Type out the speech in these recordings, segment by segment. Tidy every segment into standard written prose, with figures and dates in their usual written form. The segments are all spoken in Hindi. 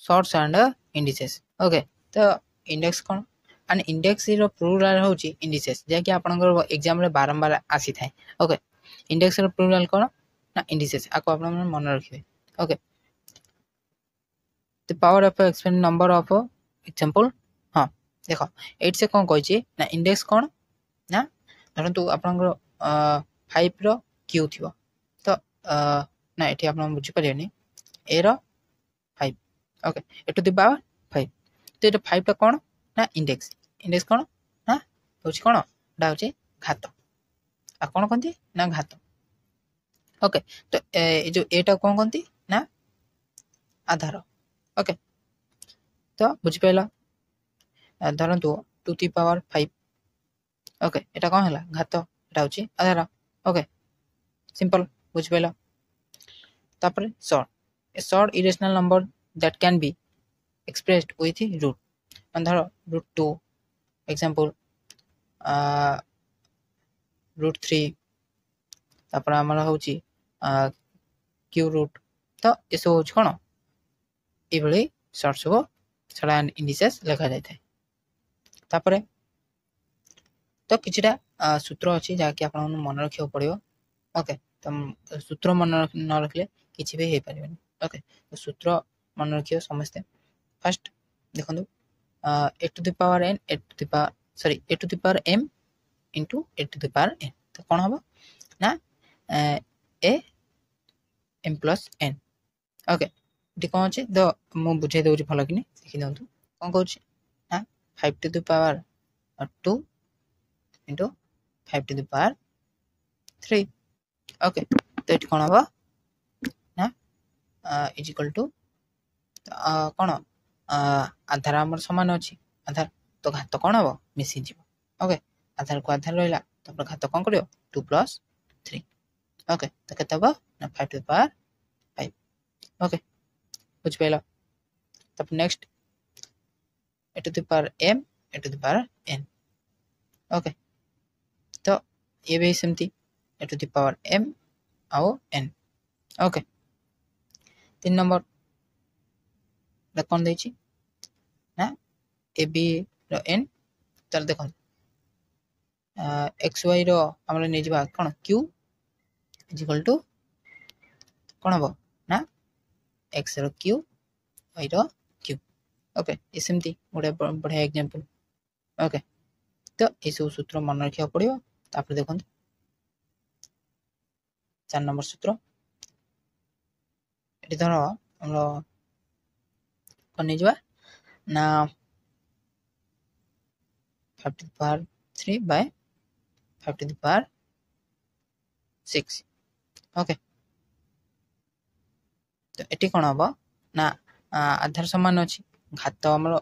sorts and indices. ओके तो इंडेक्स कौन एंड इंडेक्स रो प्लुराल होची indices जे कि आपनकर एग्जाम रे बारंबार आसी थाए. ओके इंडेक्स रो प्लुराल कौन ना indices आको आपन मन रखिबे. Okay the power of expand number of example. हाँ देखो एट से कौन कहछि ना इंडेक्स कौन ना धरंतु आपनकर 5 रो क्यू थिबो तो ना एठी आपन बुझि परियनी ए रो 5. Okay a to the power 5 तो एटा 5 टा कौन ना इंडेक्स. इंडेक्स कौन ना होछि कौन डा होछि घात आ कौन कहंती ना घात. ओके तो ए जो एटा कौन कहंती ना आधार. ओके तो बुझि पैला धरंतु टू द पावर 5. ओके एटा कौन हला घात एटा होछि आधार. ओके सिंपल बुझि पैला. तापर sort a sort irrational number that can be expressed with root. And धरो root 2 example root 3 तापर हमरा होची q root तो एसो होच कोन ए भली शॉर्ट सब छडा इंडिसेस लिखा जाय थाए. तापर तो किछटा सूत्र अछि जा कि आपन मन रखियो पड़ियो. ओके तो सूत्र मन न रखले किछि भी हे परिबनी. ओके तो सूत्र मन रखियो समझते. फर्स्ट देखो a to the power n a to the power a to the power m into a to the power n तो कौन हम ना a m plus n. Okay ये कौन अच्छे तो मु बुझे दउची भलो कि देखि दंतु कौन कहउची ना 5 to the power 2 into 5 to the power 3. Okay तो ये कौन हम ना इज इक्वल टू कौन आधार हमर समान अछि आधार तो घात कौन हम मिसी जीव. ओके आधार को आधार रहला तो घात कौन करियो 2 plus 3. ओके तो केते हबो ना 5 to the power 5. ओके बुझ पैला. तब next a to the power m a to the power n. Okay तो ये भी सेमती a to the power m आओ n. ओके 3 नंबर ला कौन देछि ना a b रो n तर देखो x y रो हमरे नै जबा कोन q इज इक्वल टू कोन हबो ना x रो q y रो q. ओके ये सेमती गोटे बढ़िया एग्जांपल. ओके तो ए सब सूत्र मन रखिया पड़ियो. तापर देखो 4 नंबर सूत्र एटी धरो हमरो कोन नै जबा ना 5 to the power 3 by 5 to the power 6. Okay तो एटी कोन हबो ना आधार समान अछि घात हमरो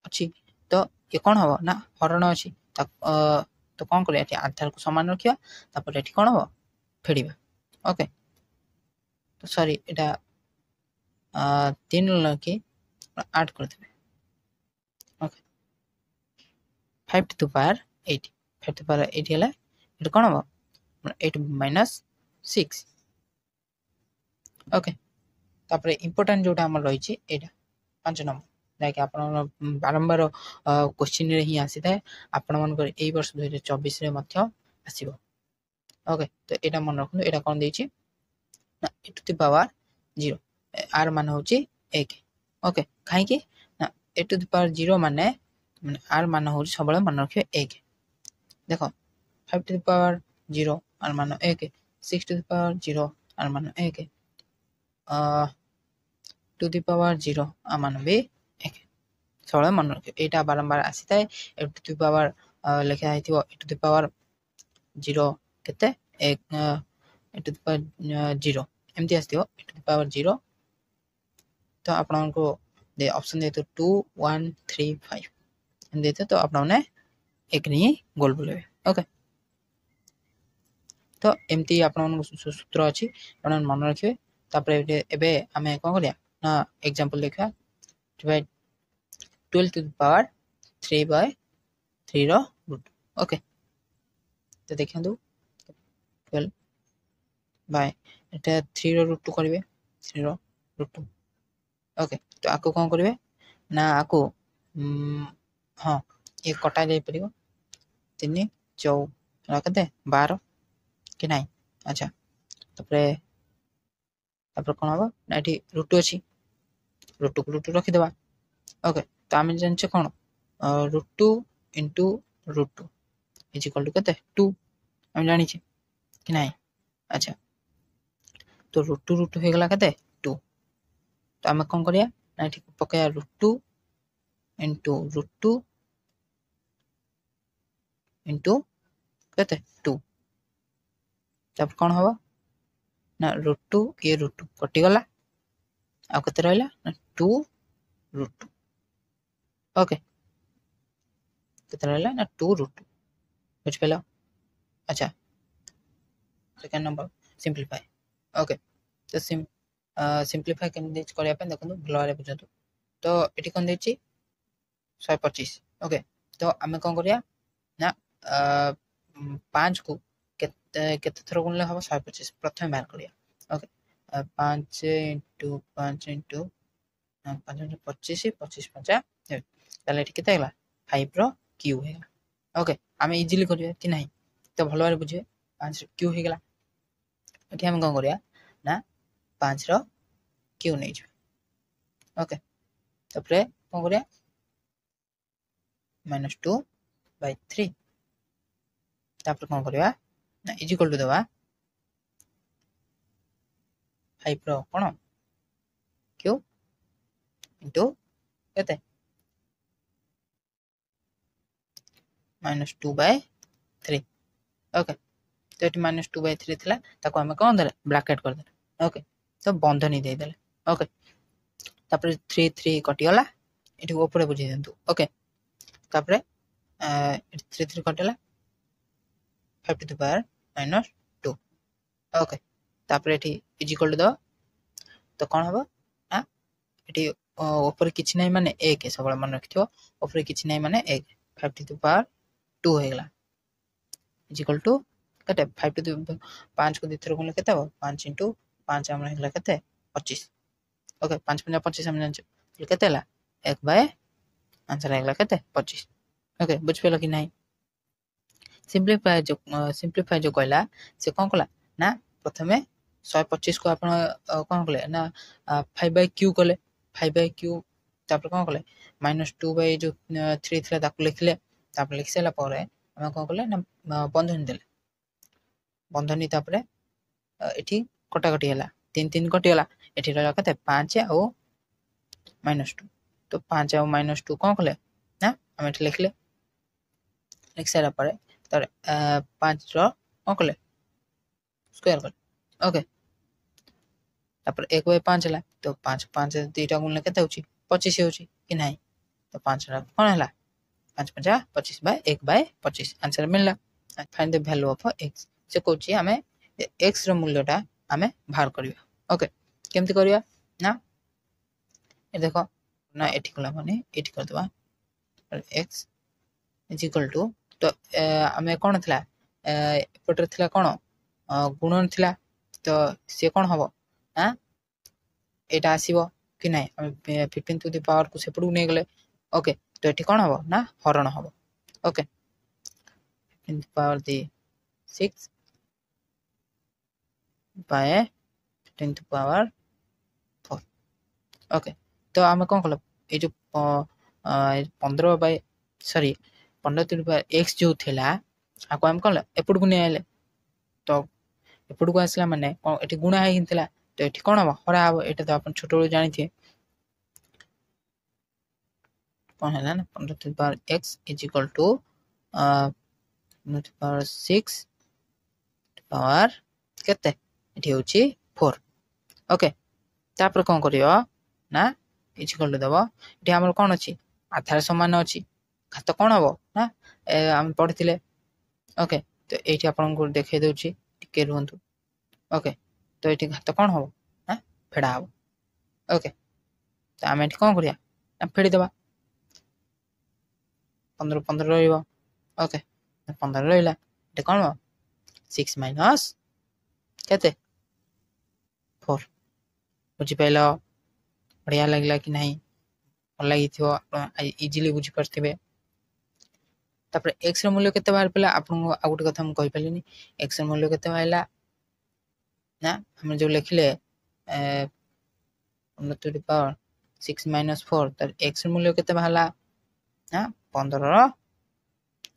अछि तो ये कोन हबो ना हरण अछि तो कोन करे एटी आधार को समान रखिया तापर एटी कोन हबो फेडिबा. ओके तो सॉरी एटा 3 लके 8 कर देबे. Okay 5 to the power 8 5 to the power 8 हला एटा कोन हबो 8 minus 6. ओके तापर इंपोर्टेंट जोटा हमर रही छि एटा 5 नंबर लाइक आपन बारंबार क्वेश्चन रे ही आसी थाए आपन मन कर एई वर्ष 2024 रे मध्य आसीबो. ओके तो एटा मन रखनु एटा कोन देछि ना e to the power 0 r मान होछि 1. ओके काहे कि ना e to the power 0 माने r मान होछि सबले मन रखियो 1. देखो 5 to the power 0 r मान 1 6 to the power 0 r मान 1 to the power 0 r मान भी 1 सबले मन रखियो. एटा बारंबार आसी थाए e to the power लिखा आइथिबो e to the power 0 केते 1 e to the power 0 एमती आस्थिबो e to the power 0 तो आपन को दे ऑप्शन दे तो 2 1 3 5 एम देते तो आपन ने एक नहीं गोल बोलेबे. ओके तो एमती आपन सूत्र अछि आपन मन रखिबे. तापर एबे हमें कोन करिया ना एग्जांपल देखा divide 12 to the power 3 by 3 रो रूट. ओके तो देखंदु 12 by एटा 3 रो रूट 2 करिवे 3 रो रूट 2 ओके तो आपको कौन करेंगे ना आपको हाँ ये कटा जापर 3 चौ के 12 कि ना अच्छा तापर कौन हम ना ये रुटू अच्छी रुटू को रुटू रखीदे ओके तो आम जाने कौन रुटू इंटू रुटू इज इक्वल टू के 2 आम जानी कि ना अच्छा तो रुटू रुटू हो गला के 2 तो आम कौन करिया ना ये पकड़ रुटू इंटू रुटू इंटू के 2 तब कौन हम ना रुटू ये रुटू कटिगला आ के रहा ना 2 रुटू ओके के रहा ना 2 रुटू बुझिपाल अच्छा सेकेंड नंबर सिंप्लीफाई ओके तो सिंप्लीफाई केमती करने देखो भल भाव बुझे तो ये कौन दे 125 ओके तो आम कौन करिया ना 5 को केते थर गुणले हम 125 प्रथम बाहर करिया ओके 5 इंटू 5 इंटू 5 25 25 5 ताले ये केते गला 5 रो क्यू है ओके आम इजिली करिया कि नहीं तो भल भाव बुझे 5 क्यू हो गला ये आम कौन करिया ना 5 रो क्यू नहीं ओके तापर कौन करिया -2/3 तापर कौन करिया ना इज इक्वल टू दवा 5 रो कौन क्यू इंटू केते -2/3 ओके तो ये -2/3 थिला ताको हमें कौन देले ब्रैकेट कर देले ओके तो बंधनी दे देले ओके तापर 3 3 कटिगला ये ऊपर बुझे दिंतु ओके तापर 3 3 कटिगला 5 to the power -2 ओके तापर ये इज इक्वल टू दो तो कौन हम ना ये ऊपर किसी ना माने 1 सब मन रखियो ऊपर किसी ना माने 1 5 to the power 2 हो गला इज इक्वल टू केते 5 to the 5 को दिथर गुणले केते 5 इंटू 5 हमर हेला केते 25 ओके 5 5 25 हम जान केते हला 1 बाय आंसर हेला केते 25 ओके बुझ पेलो कि नहीं सिंप्लीफाई जो कहला से कौन कला ना प्रथमे 125 को आपण कौन कले ना 5/q कले 5/q तापर कौन कले -2 जो 3 थिला ताको लिखले तापर लिख सेला परे हम कौन कले ना बंधनी देले बंधनी तापर एठी कटाकटी हला 3 3 कटी हला एठी रहला कते 5 और -2 तो 5 और -2 कौन कले ना हम एठी लिखले लिख सेला परे तर 5 रो कौन कले स्क्वायर कर ओके तापर 1/5 हला तो 5 5 दुईटा गुणले केते होची 25 होची कि नहीं तो 5 रा कोन हला 5 5 25/1/25 आंसर मिलला find the value of x से कोची हमें x रो मूल्यटा हमें बाहर करिया ओके केमति करिया ना ए देखो ना एठी कला माने एठी कर दवा x इज इक्वल टू तो हमें कौन थिला एपटर थिला कौन गुणन थिला तो से कौन हबो हां एटा आसीबो कि नहीं हम 15 टू द पावर को सेपडू नै गले ओके तो एठी कौन हबो ना हरण हबो okay 15 to power the 6 by 10 to power 4 okay तो हम कौन कलो ए जो 15 by sorry 15 to power x जो थिला आको हम कल एपड को नै आले तो एपड को आसला माने एठी गुणा हे हिंतला तो एठी कोन हबो हरा हबो एटा तो अपन छोटो बेलू जानि थे कोन हैला ना 15 to power x is equal to 15 to power 6 power केते एठी होची 4 ओके तापर कोन करियो ना इज इक्वल टू दबो एठी हमर कोन अछि आधार समान अछि घात कोन हबो ना हम पढिथिले ओके तो एठी आपन को देखाइ दउची टिके रहंतु ओके तो एठी घात कोन हबो ना फेडा हबो ओके तो हम एठी कोन करिया ना फेडी देबा 15 15 रहइबो ओके 15 रहइला एठी कोन हबो 6 माइनस केते 4 बुझि पाइलो बढ़िया लगला कि नहीं भल लगी इजिली बुझीपारे तापर एक्स मूल्य केते बाहर पड़ा आपको आ गोटे कथा मुझे कहीपरि एक्स मूल्य केते बाहर ना हम जो लिखले 6 माइनस 4 तर एक्स मूल्य केते बाहर ना 15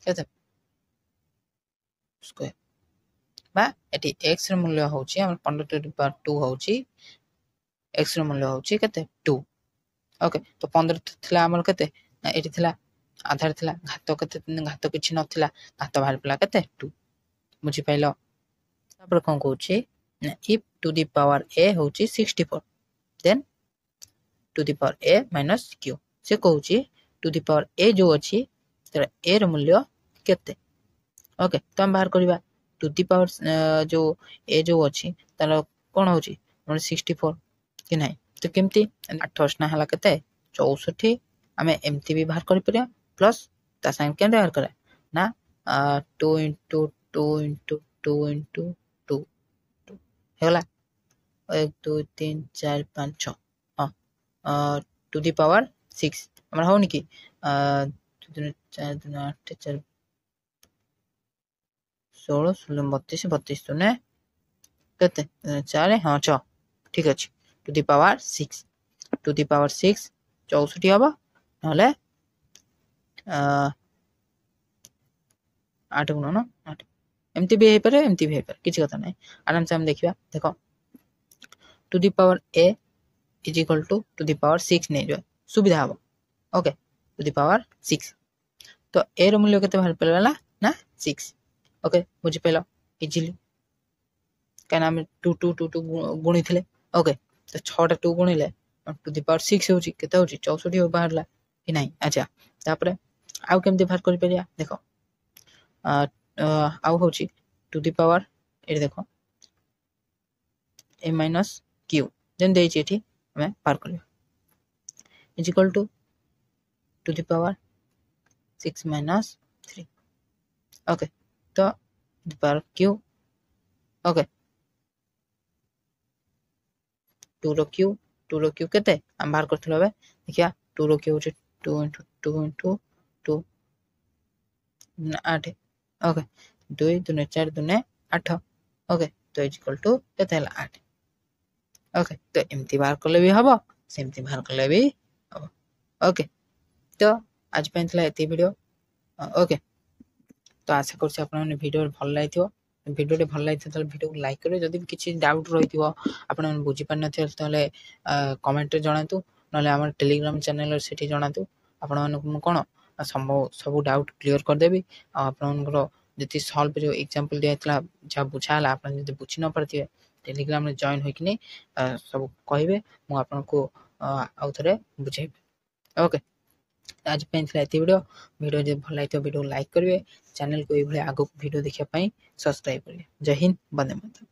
केते स्क्वायर बा एटी एक्स मूल्य होची हम 15 टू द पावर 2 होची एक्स मूल्य होची केते 2 ओके तो 15 थिला हमर केते ना एटी थिला आधार थिला घात केते घात किछि नथिला घात बाहर पला केते 2 बुझी पाइलो तापर कोन कहूची if to the power a होची 64 then to the power a minus q से कहूची to the power a जो अछि तर a र मूल्य केते ओके तो हम बाहर करबा टू दी पावर जो ए जो अछि तार कोन होची 64 कि नहीं तो केमती 8 ना हला केते 64 हमें एमती भी बाहर कर परिया प्लस ता संग केन बाहर करे ना 2 into 2 into 2 into 2 हेला 1 2 3 4 5 6 हां टू दी पावर 6 हमरा होनी कि 2 4 2 8 4 16 16 32 32 तो ने केते 4 हां 6 ठीक अछि to the power 6 to the power 6 64 हबा नले 8 गुण ना 8 एमती भी हे पारे एमती भी हे पारे किछि कथा नै आराम से हम देखिबा देखो to the power a is equal to the power 6 नै जो सुविधा हबो ओके टू दी पावर 6 तो a रो मूल्य केते बाहर पड़ला ना 6 ओके बुझि पेलो इजीली कहना हम 2 2 2 2 गुणी थिले ओके तो 6 टा 2 गुणिले टू दी पावर 6 होची केते होची 64 हो बाहरला कि नहीं अच्छा तापरे आउ केमते बाहर करि परिया देखो आउ होची टू दी पावर ए देखो a minus q देन देछि एठी हमें बाहर करिया is equal to the power 6 minus 3 okay तो दी पावर q ओके 2 रो q केते हम बाहर करथलो बे देखिया 2 रो q होची 2 into 2 into 2 8 ओके 2 2 4 2 8 ओके तो इज इक्वल टू केते हला 8 ओके तो एमती बाहर करले भी हबो सेमती बाहर करले भी हबो ओके तो आज पेंथला एती वीडियो ओके तो आशा करछि आपन ने वीडियो भल लागिथियो वीडियो टे भल लागिथियो त वीडियो को लाइक करियो जदि किछि डाउट रहिथियो आपन बुझि पान नथियो तले कमेंट रे जणातु नले हमर टेलीग्राम चैनल सेठी जणातु आपन मन कोन सब डाउट क्लियर कर देबी आपन जति सॉल्व जो एग्जांपल दियातला जा बुझाला आपन जदि बुझि न परथिए टेलीग्राम रे जॉइन होई कि नै सब कहिबे मु आपन को आउ थरे बुझेबे ओके आज पेंथला एती वीडियो जे भल लागितो वीडियो लाइक करिवे चैनल को ए भले आगो वीडियो देखिया पई सब्सक्राइब करिवे जय हिंद वंदे मातरम।